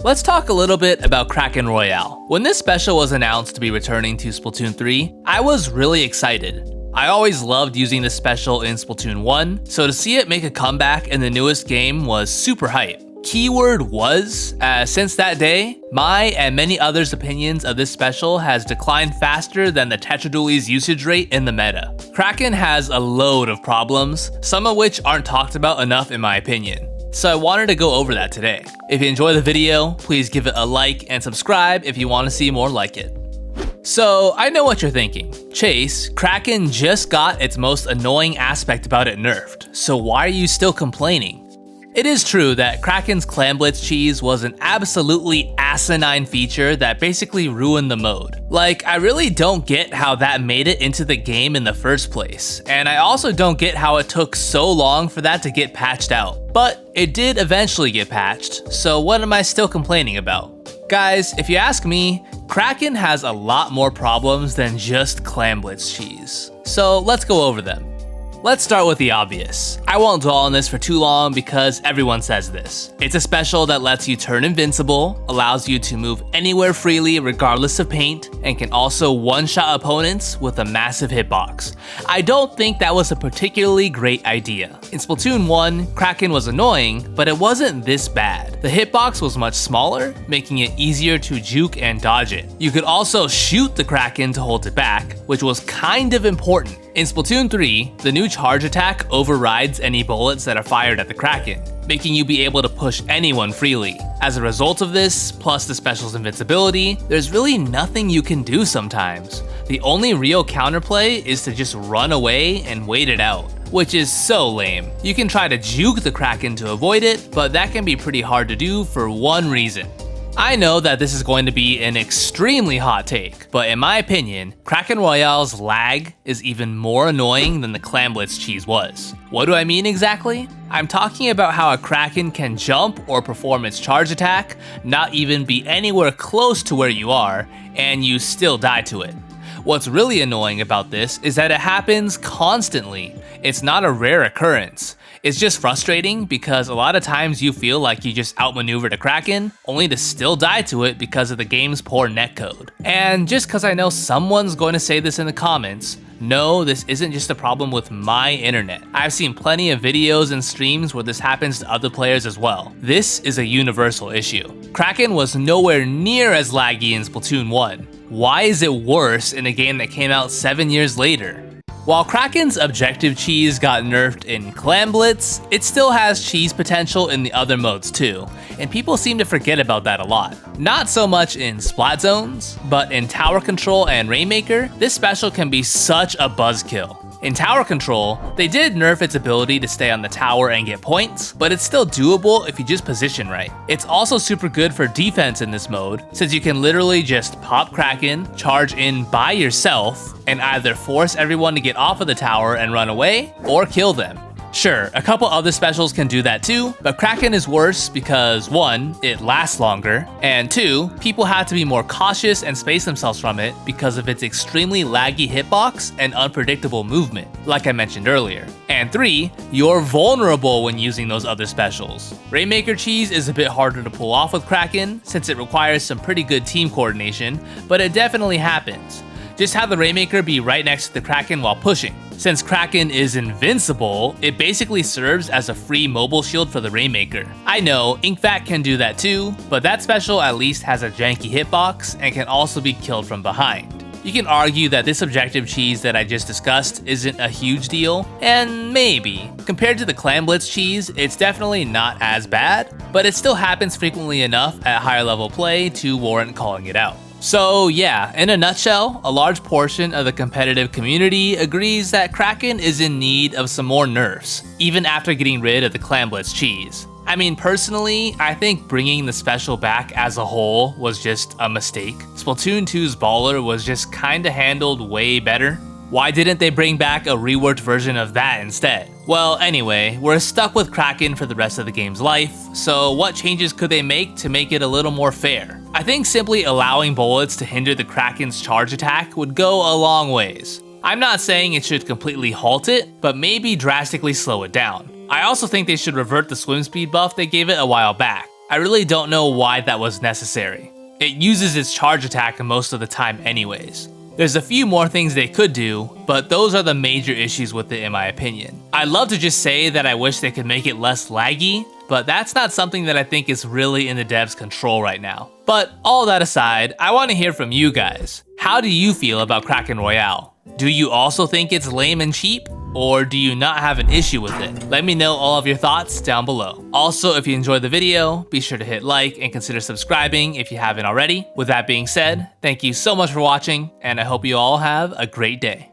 Let's talk a little bit about Kraken Royale. When this special was announced to be returning to Splatoon 3, I was really excited. I always loved using this special in Splatoon 1, so to see it make a comeback in the newest game was super hype. Keyword was, as since that day, my and many others' opinions of this special has declined faster than the Tetraduali's usage rate in the meta. Kraken has a load of problems, some of which aren't talked about enough in my opinion. So I wanted to go over that today. If you enjoy the video, please give it a like and subscribe if you want to see more like it. So I know what you're thinking. Chase, Kraken just got its most annoying aspect about it nerfed, so why are you still complaining? It is true that Kraken's Clam Blitz cheese was an absolutely asinine feature that basically ruined the mode. Like, I really don't get how that made it into the game in the first place, and I also don't get how it took so long for that to get patched out. But it did eventually get patched, so what am I still complaining about? Guys, if you ask me, Kraken has a lot more problems than just Clam Blitz cheese. So let's go over them. Let's start with the obvious. I won't dwell on this for too long because everyone says this. It's a special that lets you turn invincible, allows you to move anywhere freely regardless of paint, and can also one-shot opponents with a massive hitbox. I don't think that was a particularly great idea. In Splatoon 1, Kraken was annoying, but it wasn't this bad. The hitbox was much smaller, making it easier to juke and dodge it. You could also shoot the Kraken to hold it back, which was kind of important. In Splatoon 3, the new charge attack overrides any bullets that are fired at the Kraken, making you be able to push anyone freely. As a result of this, plus the special's invincibility, there's really nothing you can do sometimes. The only real counterplay is to just run away and wait it out, which is so lame. You can try to juke the Kraken to avoid it, but that can be pretty hard to do for one reason. I know that this is going to be an extremely hot take, but in my opinion, Kraken Royale's lag is even more annoying than the Clam Blitz cheese was. What do I mean exactly? I'm talking about how a Kraken can jump or perform its charge attack, not even be anywhere close to where you are, and you still die to it. What's really annoying about this is that it happens constantly. It's not a rare occurrence. It's just frustrating because a lot of times you feel like you just outmaneuvered a Kraken, only to still die to it because of the game's poor netcode. And just because I know someone's going to say this in the comments, no, this isn't just a problem with my internet. I've seen plenty of videos and streams where this happens to other players as well. This is a universal issue. Kraken was nowhere near as laggy in Splatoon 1. Why is it worse in a game that came out 7 years later? While Kraken's objective cheese got nerfed in Clam Blitz, it still has cheese potential in the other modes too, and people seem to forget about that a lot. Not so much in Splat Zones, but in Tower Control and Rainmaker, this special can be such a buzzkill. In Tower Control, they did nerf its ability to stay on the tower and get points, but it's still doable if you just position right. It's also super good for defense in this mode, since you can literally just pop Kraken, charge in by yourself, and either force everyone to get off of the tower and run away, or kill them. Sure, a couple other specials can do that too, but Kraken is worse because 1, it lasts longer, and 2, people have to be more cautious and space themselves from it because of its extremely laggy hitbox and unpredictable movement, like I mentioned earlier. And 3, you're vulnerable when using those other specials. Rainmaker cheese is a bit harder to pull off with Kraken since it requires some pretty good team coordination, but it definitely happens. Just have the Rainmaker be right next to the Kraken while pushing. Since Kraken is invincible, it basically serves as a free mobile shield for the Rainmaker. I know, Inkvat can do that too, but that special at least has a janky hitbox and can also be killed from behind. You can argue that this objective cheese that I just discussed isn't a huge deal, and maybe. Compared to the Clam Blitz cheese, it's definitely not as bad, but it still happens frequently enough at higher level play to warrant calling it out. So yeah, in a nutshell, a large portion of the competitive community agrees that Kraken is in need of some more nerfs, even after getting rid of the Clam Blitz cheese. I mean, personally, I think bringing the special back as a whole was just a mistake. Splatoon 2's Baller was just kinda handled way better. Why didn't they bring back a reworked version of that instead? Well, anyway, we're stuck with Kraken for the rest of the game's life, so what changes could they make to make it a little more fair? I think simply allowing bullets to hinder the Kraken's charge attack would go a long ways. I'm not saying it should completely halt it, but maybe drastically slow it down. I also think they should revert the swim speed buff they gave it a while back. I really don't know why that was necessary. It uses its charge attack most of the time anyways. There's a few more things they could do, but those are the major issues with it in my opinion. I'd love to just say that I wish they could make it less laggy, but that's not something that I think is really in the devs' control right now. But all that aside, I want to hear from you guys. How do you feel about Kraken Royale? Do you also think it's lame and cheap? Or do you not have an issue with it? Let me know all of your thoughts down below. Also, if you enjoyed the video, be sure to hit like and consider subscribing if you haven't already. With that being said, thank you so much for watching, and I hope you all have a great day.